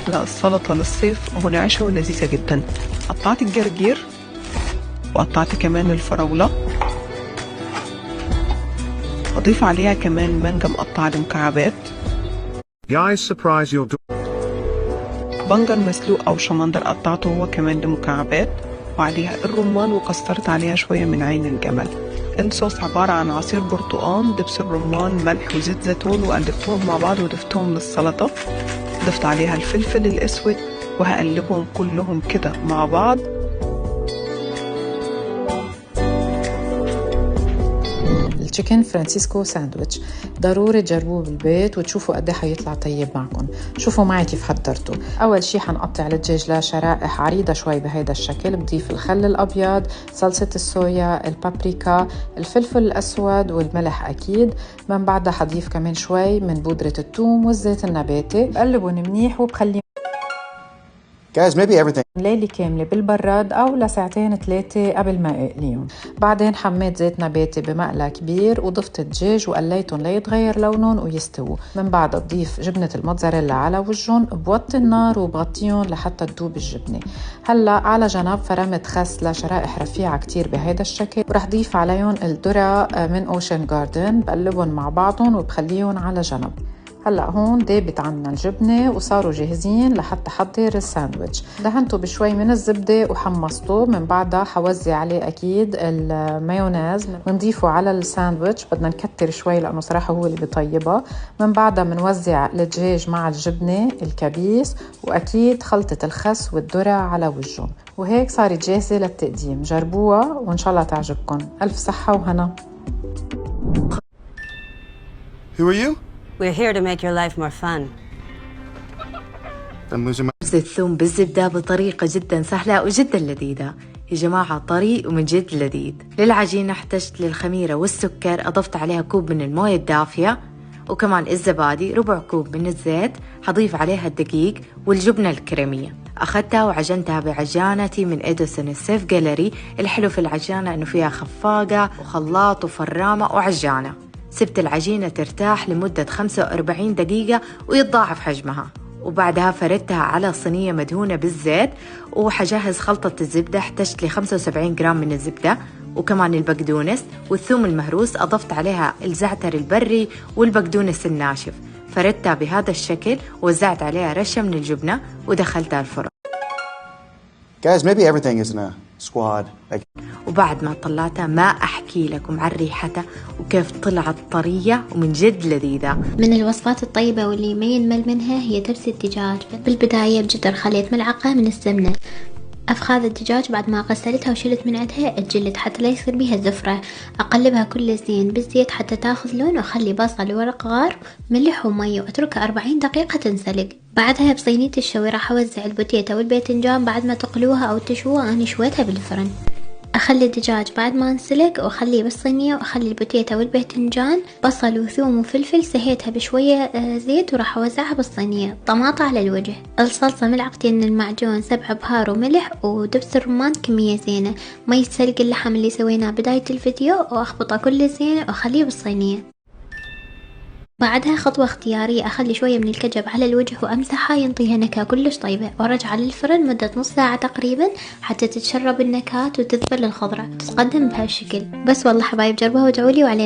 أحلى سلطة للصيف ونعشة ولذيذة جدا. قطعت الجرجير وقطعت كمان الفراولة، أضيف عليها كمان مانجا مقطعة لمكعبات، بنجر مسلوق أو شمندر قطعته هو كمان لمكعبات، وعليها الرمان وكسرت عليها شوية من عين الجمل. الصوص عبارة عن عصير برتقان، دبس الرمان، ملح وزيت زيتون، وقلبتهم مع بعض وضفتهم للسلطة. ضفت عليها الفلفل الأسود وهقلبهم كلهم كده مع بعض. التشيكن فرانسيسكو ساندويتش ضروري تجربوه بالبيت وتشوفوا قد ايه حيطلع طيب معكم. شوفوا معي كيف حضرته. اول شي حنقطع الدجاج لشرائح عريضة شوي بهيدا الشكل. بضيف الخل الابيض، صلصة الصويا، البابريكا، الفلفل الاسود والملح اكيد. من بعدها حضيف كمان شوي من بودرة الثوم والزيت النباتي. بقلبهم منيح وبخلي Guys, maybe everything. ليلة كاملة بالبراد أو لساعتين 3 قبل ما أقليهم. بعدين حميت زيت نباتي بمقلى كبير وضفت الدجاج وقليتهم ليتغير لونهم ويستووا. من بعد أضيف جبنة الموتزاريلا على وجهن، بوطي النار وبغطيهم لحتى تذوب الجبنة. هلأ على جنب فرمت خس لشرائح رفيعة كتير بهيدا الشكل، ورح ضيف عليهم الذرة من أوشن جاردن. بقلبهم مع بعضهم وبخليهم على جنب. هلأ هون دابت عنا الجبنة وصاروا جاهزين لحتى حضر الساندويتش. دهنته بشوي من الزبدة وحمصته. من بعدها حوزي عليه أكيد المايونيز ونضيفه على الساندويتش. بدنا نكتر شوي لأنه صراحة هو اللي بيطيبها. من بعدها منوزع الدجاج مع الجبنة، الكبيس، وأكيد خلطة الخس والذرة على وجههم. وهيك صارت جاهزة للتقديم. جربوها وإن شاء الله تعجبكم. ألف صحة وهنا. Who are you? We're here to make your life more fun. I'm losing my... الثوم بالزبدة بطريقة جدا سهلة وجدا لذيذة يا جماعة، طري ومن جد لذيذ. للعجينة احتجت للخميرة والسكر، أضفت عليها كوب من الموية الدافية وكمان الزبادي، ربع كوب من الزيت، حضيف عليها الدقيق والجبنة الكريمية. أخذتها وعجنتها بعجانتي من إديسون السيف جاليري. الحلو في العجانة إنه فيها خفاقة وخلاط وفرامة وعجانة. سبت العجينة ترتاح لمدة 45 دقيقة ويتضاعف حجمها، وبعدها فردتها على صينية مدهونة بالزيت. وحجهز خلطة الزبدة. احتجت لي 75 جرام من الزبدة وكمان البقدونس والثوم المهروس. أضفت عليها الزعتر البري والبقدونس الناشف. فردتها بهذا الشكل، وزعت عليها رشة من الجبنة ودخلتها الفرن. Guys, maybe everything isn't a squad. وبعد ما طلعتها ما أحكي لكم عن ريحتها وكيف طلعت طرية ومن جد لذيذة. من الوصفات الطيبة واللي ما ينمل منها هي دبس الدجاج. بالبداية بجدر خليت ملعقة من السمنة. أفخاذ الدجاج بعد ما غسلتها وشلت من عندها الجلد حتى لا يصير بيها زفرة. أقلبها كل زين بالزيت حتى تاخذ لون، وأخلي بصل وورق غار، ملح ومي، وأتركها 40 دقيقة تنسلق. بعدها بصينية الشوي راح أوزع البوتيتا والباذنجان بعد ما تقلوها أو تشوها. أنا شويتها بالفرن. أخلي الدجاج بعد ما انسلق وأخليه بالصينية، وأخلي البوتيتا والباذنجان، بصل وثوم وفلفل، سهيتها بشوية زيت وراح أوزعها بالصينية. طماطة على الوجه. الصلصة ملعقتين من المعجون، 7 بهار وملح، ودبس الرمان كمية زينة، مية سلق اللحم اللي سويناه بداية الفيديو، وأخبطه كله زين وأخليه بالصينية. بعدها خطوة اختيارية، أخلي شوية من الكجب على الوجه وأمسحها، ينطيها نكهة كلش طيبة، وأرجع للفرن مدة نص ساعة تقريبا حتى تتشرب النكهات وتذبل الخضرة. تتقدم بهالشكل. بس والله حبايب جربوها وادعولي. وعلينا